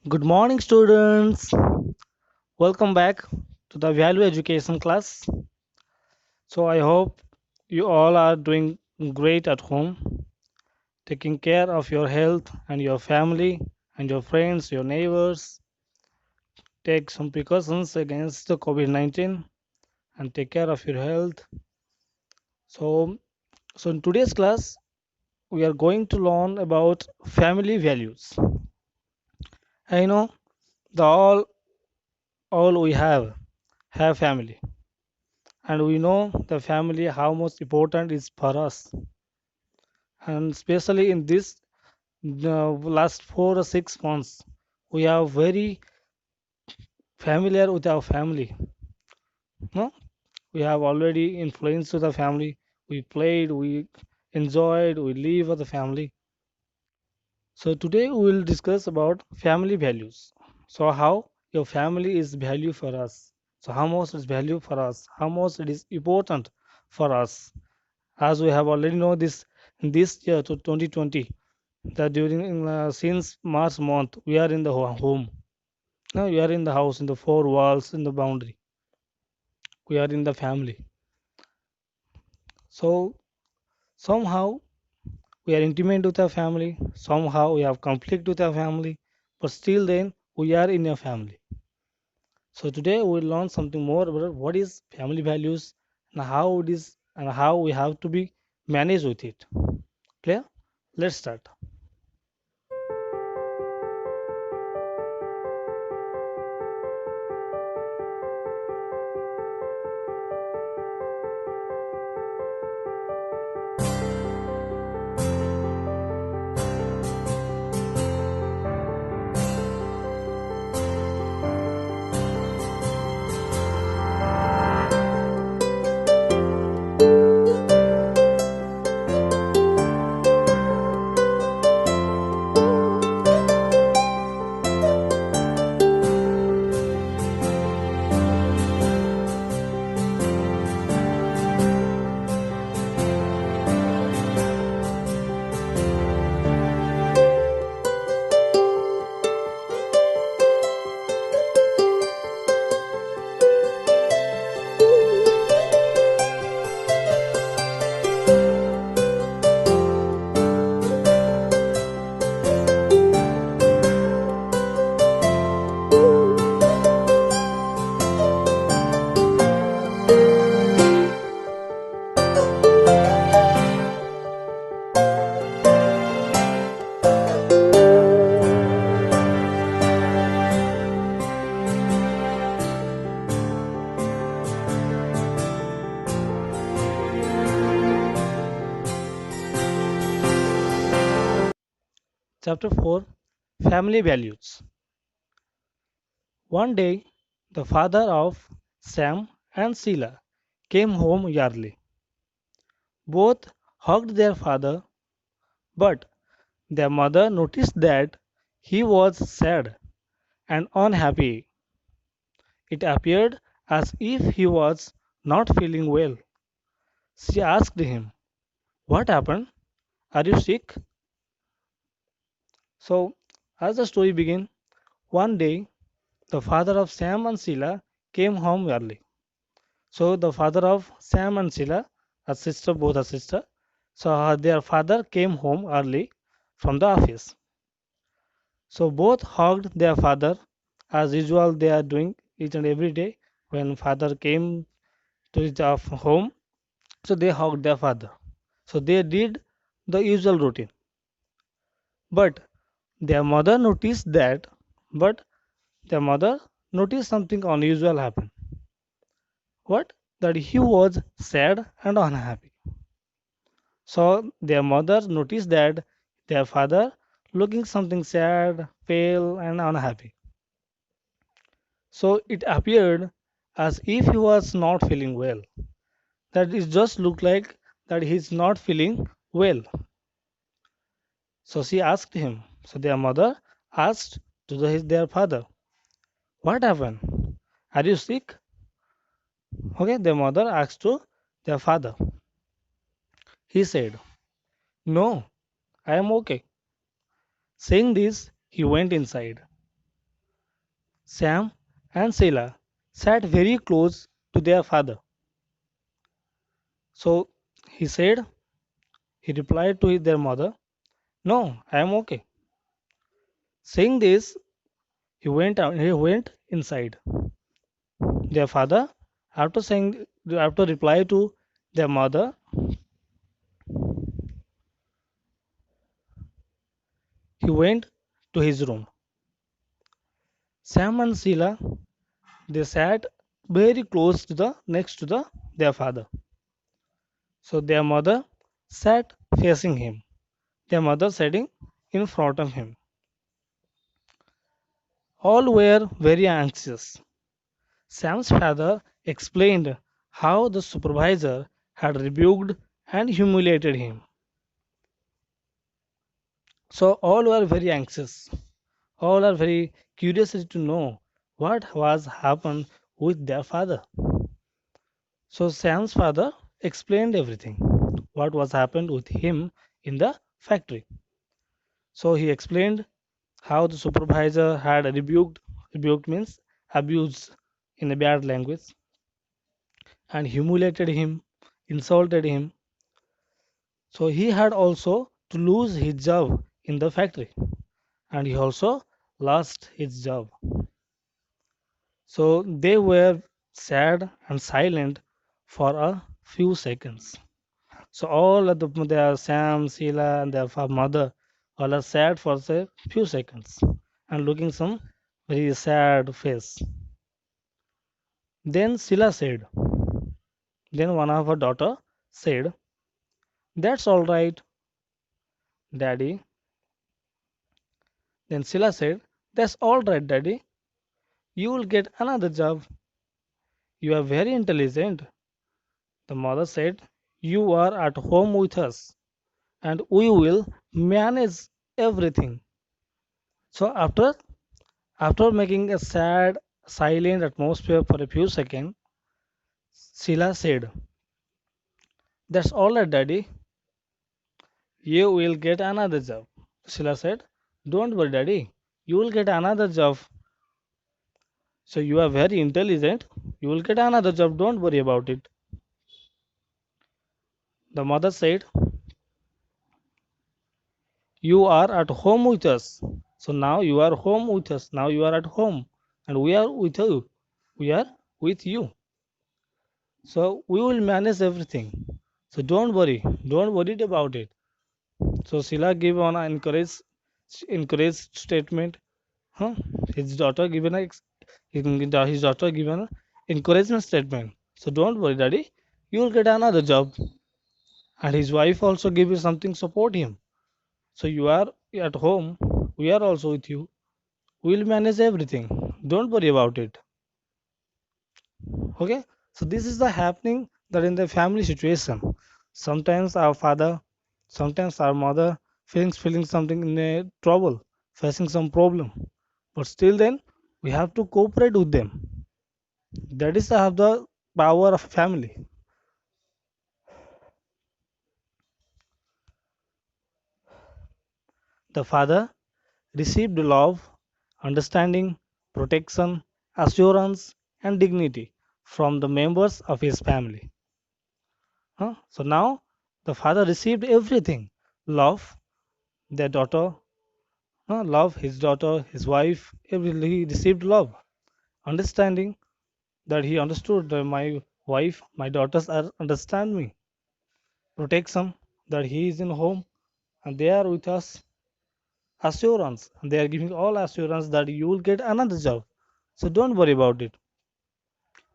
Good morning, students. Welcome back to the value education class. So, I hope you all are doing great at home, taking care of your health and your family and your friends, your neighbors. Take some precautions against the COVID 19 and take care of your health. So, so, in today's class, we are going to learn about family values. I know the all we have family, and we know the family how much important is for us, and especially in this last 4 or 6 months we are very familiar with our family. No, we have already influenced the family. We played, we enjoyed, we live with the family. So today we will discuss about family values. So how your family is value for us, so how much is value for us, how much it is important for us. As we have already know this year to 2020, that during since March month we are in the home. Now we are in the house, in the four walls, in the boundary. We are in the family. So somehow we are intimate with our family. Somehow we have conflict with our family, but still then we are in a family. So today we will learn something more about what is family values and how it is and how we have to be managed with it. Clear? Let's start. Chapter 4, Family Values. One day, the father of Sam and Sheila came home early. Both hugged their father, but their mother noticed that he was sad and unhappy. It appeared as if he was not feeling well. She asked him, "What happened? Are you sick?" So, as the story begins, one day the father of Sam and Sheila came home early. So the father of Sam and Sheila, a sister, both a sister. So their father came home early from the office. So both hugged their father as usual. They are doing each and every day when father came to his home. So they hugged their father. So they did the usual routine. But their mother noticed that. But their mother noticed something unusual happen. What? That he was sad and unhappy. So their mother noticed that their father looking something sad, pale, and unhappy. So it appeared as if he was not feeling well. That it just looked like that he's not feeling well. So she asked him. So their mother asked to their father, "What happened? Are you sick?" Okay, their mother asked to their father. He said, "No, I am okay." Saying this, he went inside. Sam and Sheila sat very close to their father. So he said, he replied to their mother, "No, I am okay." Saying this, he went out, he went inside. Their father, after reply to their mother, he went to his room. Sam and Sheila, they sat very close to the next to the their father. So their mother sat facing him. Their mother sitting in front of him. All were very anxious. Sam's father explained how the supervisor had rebuked and humiliated him. So all were very anxious. All are very curious to know what was happened with their father. So Sam's father explained everything, what was happened with him in the factory. So he explained how the supervisor had rebuked means abused in a bad language, and humiliated him, insulted him. So he had also to lose his job in the factory, and he also lost his job. So they were sad and silent for a few seconds. So all of their Sam, Sheila, and their mother all are sad for a few seconds and looking some very sad face. Then Sheila said, then one of her daughter said, "That's all right, Daddy." Then Sheila said, "That's all right, Daddy. You will get another job. You are very intelligent." The mother said, "You are at home with us, and we will manage everything." So after making a sad, silent atmosphere for a few seconds, Sheila said, "That's all right, Daddy. You will get another job." Sheila said, "Don't worry, Daddy. You will get another job. So you are very intelligent. You will get another job. Don't worry about it." The mother said, "You are at home with us. So now you are home with us. Now you are at home. And we are with you. We are with you. So we will manage everything. So don't worry. Don't worry about it." So Sila gave on an encouraged statement. Huh? His daughter given a his daughter given an encouragement statement. So don't worry, Daddy. You will get another job. And his wife also gave you something support him. So you are at home. We are also with you. We will manage everything. Don't worry about it. Okay. So this is the happening that in the family situation. Sometimes our father, sometimes our mother feeling something in a trouble, facing some problem. But still then we have to cooperate with them. That is the power of family. The father received love, understanding, protection, assurance, and dignity from the members of his family. So now the father received everything: love, their daughter, love his daughter, his wife, he received love, understanding that he understood that my wife, my daughters are understand me, protection that he is in home and they are with us, assurance and they are giving all assurance that you will get another job. So don't worry about it.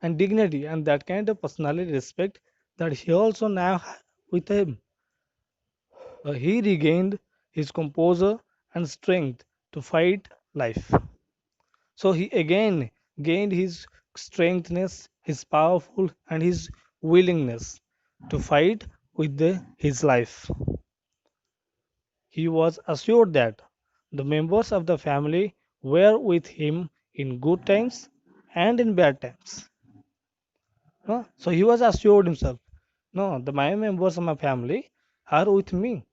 And dignity and that kind of personality respect that he also now with him. He regained his composure and strength to fight life. So he again gained his strengthness, his powerful and his willingness to fight with his life. He was assured that the members of the family were with him in good times and in bad times. So he was assured himself, no, the my members of my family are with me.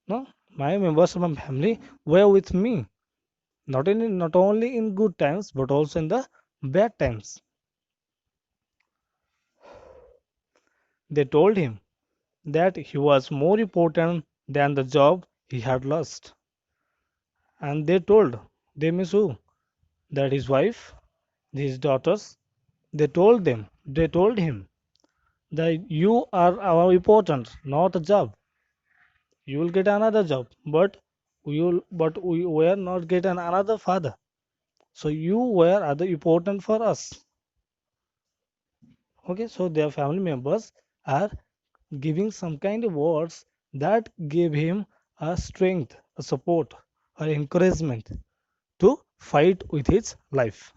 No, my members of my family were with me not only in good times but also in the bad times. They told him that he was more important than the job he had lost. And they miss who? That his wife, his daughters. They told him that you are our important, not a job. You will get another job, but we were not get another father. So you were other important for us. Okay, so their family members are giving some kind of words that gave him a strength, a support, or encouragement to fight with his life.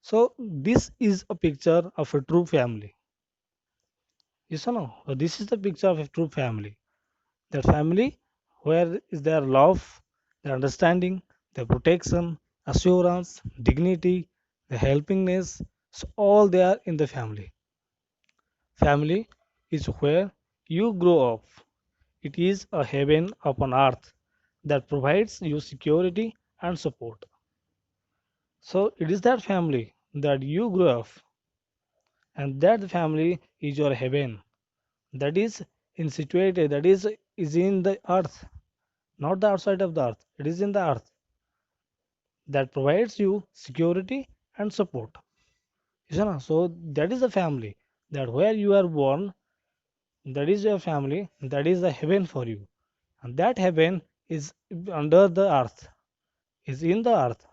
So this is a picture of a true family. Yes or no? So this is the picture of a true family. Their family where is their love, their understanding, their protection, assurance, dignity, the helpingness. So all they are in the family. Family is where you grow up. It is a heaven upon earth that provides you security and support. So it is that family that you grow up, and that family is your heaven. That is in situated, is in the earth, not the outside of the earth. It is in the earth that provides you security and support. You know, so that is the family that where you are born, that is your family, that is the heaven for you. And that heaven is under the earth, is in the earth.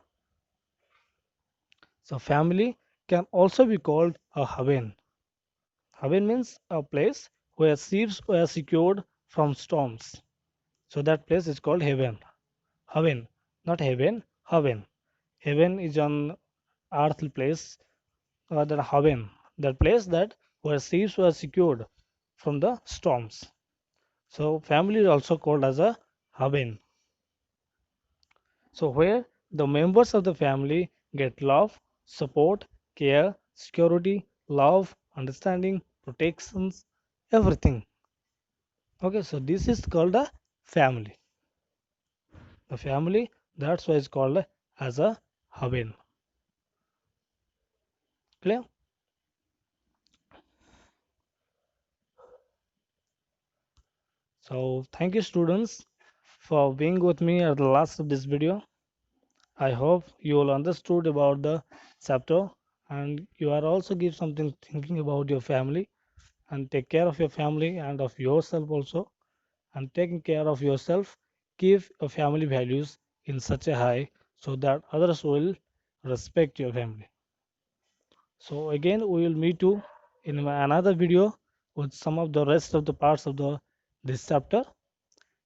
So family can also be called a heaven. Heaven means a place where ships were secured from storms. So that place is called heaven. Heaven, not heaven, heaven. Heaven is an earthly place, that heaven, that place that where ships were secured from the storms. So family is also called as a heaven. So where the members of the family get love, support, care, security, love, understanding, protections, everything. Okay, so this is called a family. The family, that's why it's called as a heaven. Clear? So thank you students for being with me at the last of this video. I hope you all understood about the chapter and you are also give something thinking about your family and take care of your family and of yourself also, and taking care of yourself give your family values in such a high so that others will respect your family. So again we will meet you in another video with some of the rest of the parts of the this chapter.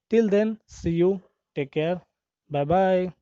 Till then, see you, take care, bye bye.